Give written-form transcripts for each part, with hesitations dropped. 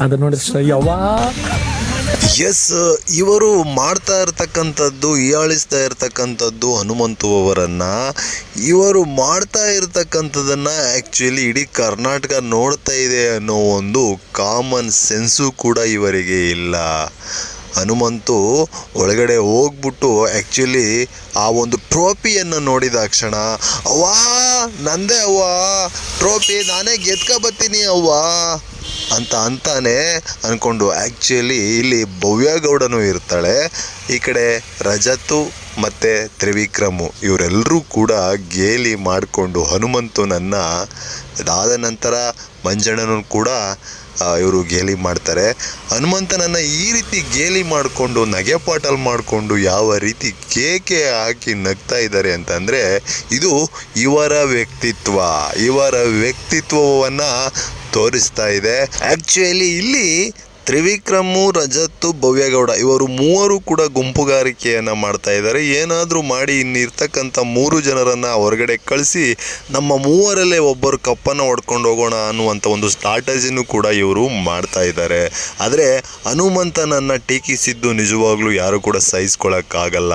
ಅದನ್ನ ನೋಡಿದ್ರೆ ಯವ್ವಾ. ಎಸ್, ಇವರು ಮಾಡ್ತಾ ಇರ್ತಕ್ಕಂಥದ್ದು, ಹೀಯಾಳಿಸ್ತಾ ಇರ್ತಕ್ಕಂಥದ್ದು ಹನುಮಂತು ಅವರನ್ನು. ಇವರು ಮಾಡ್ತಾ ಇರ್ತಕ್ಕಂಥದ್ದನ್ನು ಆ್ಯಕ್ಚುಲಿ ಇಡೀ ಕರ್ನಾಟಕ ನೋಡ್ತಾ ಇದೆ ಅನ್ನೋ ಒಂದು ಕಾಮನ್ ಸೆನ್ಸು ಕೂಡ ಇವರಿಗೆ ಇಲ್ಲ. ಹನುಮಂತು ಒಳಗಡೆ ಹೋಗ್ಬಿಟ್ಟು ಆ್ಯಕ್ಚುಲಿ ಆ ಒಂದು ಟ್ರೋಫಿಯನ್ನು ನೋಡಿದ ಕ್ಷಣ, ಅವ್ವಾ ನಂದೇ ಅವ್ವ ಟ್ರೋಫಿ, ನಾನೇ ಗೆದ್ಕೊಬತ್ತೀನಿ ಅವ್ವ ಅಂತಾನೆ ಅಂದ್ಕೊಂಡು, ಆ್ಯಕ್ಚುಲಿ ಇಲ್ಲಿ ಭವ್ಯಗೌಡನೂ ಇರ್ತಾಳೆ, ಈ ಕಡೆ ರಜತು ಮತ್ತು ತ್ರಿವಿಕ್ರಮು ಇವರೆಲ್ಲರೂ ಕೂಡ ಗೇಲಿ ಮಾಡಿಕೊಂಡು ಹನುಮಂತನನ್ನು, ಅದಾದ ನಂತರ ಮಂಜಣ್ಣನೂ ಕೂಡ ಇವರು ಗೇಲಿ ಮಾಡ್ತಾರೆ. ಹನುಮಂತನನ್ನು ಈ ರೀತಿ ಗೇಲಿ ಮಾಡಿಕೊಂಡು ನಗೆಪಾಟಲ್ ಮಾಡಿಕೊಂಡು ಯಾವ ರೀತಿ ಕೇಕೆ ಹಾಕಿ ನಗ್ತಾ ಇದ್ದಾರೆ ಅಂತಂದರೆ, ಇದು ಇವರ ವ್ಯಕ್ತಿತ್ವವನ್ನು ತೋರಿಸ್ತಾ ಇದೆ. ಆ್ಯಕ್ಚುಲಿ ಇಲ್ಲಿ ತ್ರಿವಿಕ್ರಮು, ರಜತ್ತು, ಭವ್ಯಗೌಡ ಇವರು ಮೂವರು ಕೂಡ ಗುಂಪುಗಾರಿಕೆಯನ್ನು ಮಾಡ್ತಾ ಇದ್ದಾರೆ. ಏನಾದರೂ ಮಾಡಿ ಇನ್ನಿರ್ತಕ್ಕಂಥ 3 ಜನರನ್ನು ಹೊರಗಡೆ ಕಳಿಸಿ ನಮ್ಮ ಮೂವರಲ್ಲೇ ಒಬ್ಬರು ಕಪ್ಪನ್ನು ಹೊಡ್ಕೊಂಡು ಹೋಗೋಣ ಅನ್ನುವಂಥ ಒಂದು ಸ್ಟ್ರಾಟಜಿನೂ ಕೂಡ ಇವರು ಮಾಡ್ತಾ ಇದ್ದಾರೆ. ಆದರೆ ಹನುಮಂತನನ್ನು ಟೀಕಿಸಿದ್ದು ನಿಜವಾಗ್ಲೂ ಯಾರು ಕೂಡ ಸಹಿಸ್ಕೊಳ್ಳೋಕ್ಕಾಗಲ್ಲ.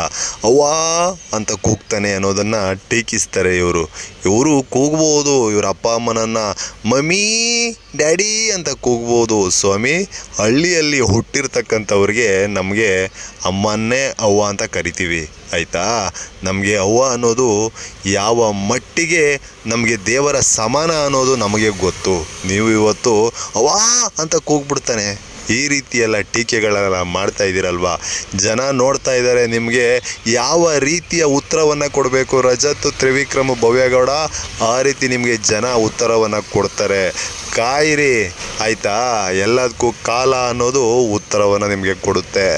ಅವ್ವಾ ಅಂತ ಕೂಗ್ತಾನೆ ಅನ್ನೋದನ್ನು ಟೀಕಿಸ್ತಾರೆ ಇವರು ಕೂಗ್ಬೋದು, ಇವರ ಅಪ್ಪ ಅಮ್ಮನನ್ನು ಮಮ್ಮಿ ಡ್ಯಾಡಿ ಅಂತ ಕೂಗ್ಬೋದು. ಸ್ವಾಮಿ, ಹಳ್ಳಿಯಲ್ಲಿ ಹುಟ್ಟಿರ್ತಕ್ಕಂಥವ್ರಿಗೆ ನಮಗೆ ಅಮ್ಮನ್ನೇ ಅವ್ವ ಅಂತ ಕರಿತೀವಿ, ಆಯಿತಾ? ನಮಗೆ ಅವ್ವ ಅನ್ನೋದು ಯಾವ ಮಟ್ಟಿಗೆ ನಮಗೆ ದೇವರ ಸಮಾನ ಅನ್ನೋದು ನಮಗೆ ಗೊತ್ತು. ನೀವು ಇವತ್ತು ಅವ್ವಾ ಅಂತ ಕೂಗ್ಬಿಡ್ತಾನೆ ಈ ರೀತಿಯೆಲ್ಲ ಟೀಕೆಗಳೆಲ್ಲ ಮಾಡ್ತಾ ಇದ್ದೀರಲ್ವ, ಜನ ನೋಡ್ತಾ ಇದ್ದಾರೆ. ನಿಮಗೆ ಯಾವ ರೀತಿಯ ಉತ್ತರವನ್ನು ಕೊಡಬೇಕು ರಜತ್, ತ್ರಿವಿಕ್ರಮ, ಭವ್ಯಗೌಡ, ಆ ರೀತಿ ನಿಮಗೆ ಜನ ಉತ್ತರವನ್ನು ಕೊಡ್ತಾರೆ. ಕಾಯಿರಿ, ಆಯಿತಾ? ಎಲ್ಲದಕ್ಕೂ ಕಾಲ ಅನ್ನೋದು ಉತ್ತರವನ್ನು ನಿಮಗೆ ಕೊಡುತ್ತೆ.